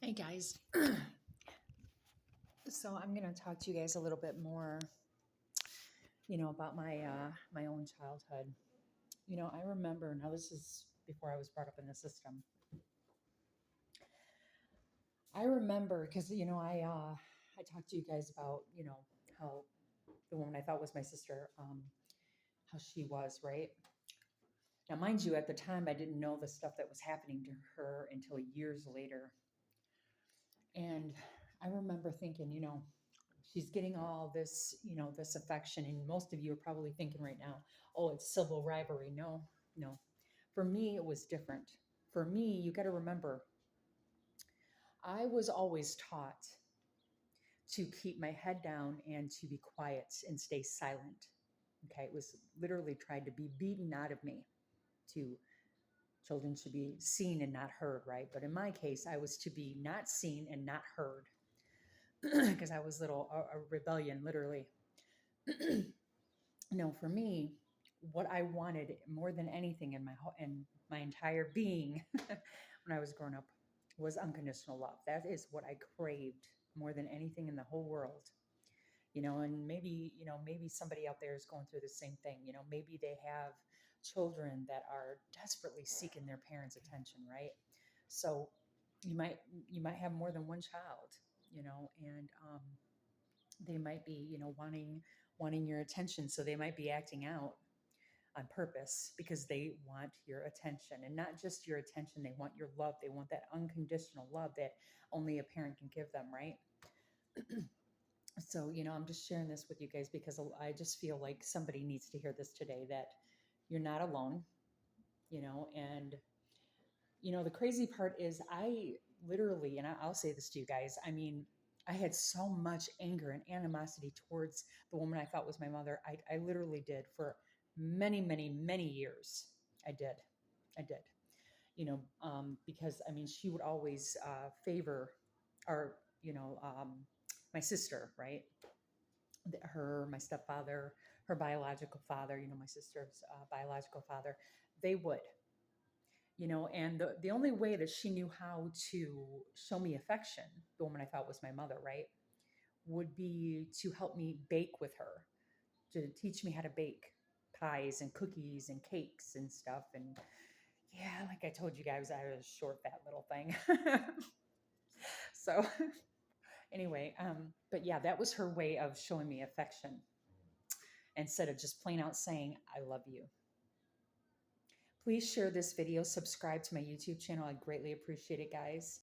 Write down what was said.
Hey guys. So I'm going to talk to you guys a little bit more, about my own childhood. I remember, now this is before I was brought up in the system. I remember because I talked to you guys about, how the woman I thought was my sister, how she was, right? Now, mind you, at the time I didn't know the stuff that was happening to her until years later. And I remember thinking, she's getting all this, this affection. And most of you are probably thinking right now, oh, it's civil rivalry. No, no. For me, it was different. For me, you got to remember, I was always taught to keep my head down and to be quiet and stay silent. Okay. It was literally tried to be beaten out of me to children should be seen and not heard, right? But in my case, I was to be not seen and not heard because I was a rebellion, literally. No, for me, what I wanted more than anything in my entire being when I was growing up was unconditional love. That is what I craved more than anything in the whole world. And maybe somebody out there is going through the same thing. Maybe they have children that are desperately seeking their parents' attention, right? So you might you might have more than one child, and they might be, wanting your attention. So they might be acting out on purpose because they want your attention, and not just your attention. They want your love. They want that unconditional love that only a parent can give them, right? So, I'm just sharing this with you guys because I just feel like somebody needs to hear this today, that you're not alone, and the crazy part is I literally, and I'll say this to you guys, I mean, I had so much anger and animosity towards the woman I thought was my mother. I literally did for many, many, many years. I did. I did. Because I mean, she would always favor our, my sister, right? My stepfather, her biological father, my sister's biological father, they would, and the only way that she knew how to show me affection, the woman I thought was my mother, right, would be to help me bake with her, to teach me how to bake pies and cookies and cakes and stuff. And yeah, like I told you guys, I was a short, fat little thing. So anyway, but yeah, that was her way of showing me affection instead of just plain out saying, I love you. Please share this video, subscribe to my YouTube channel. I greatly appreciate it, guys.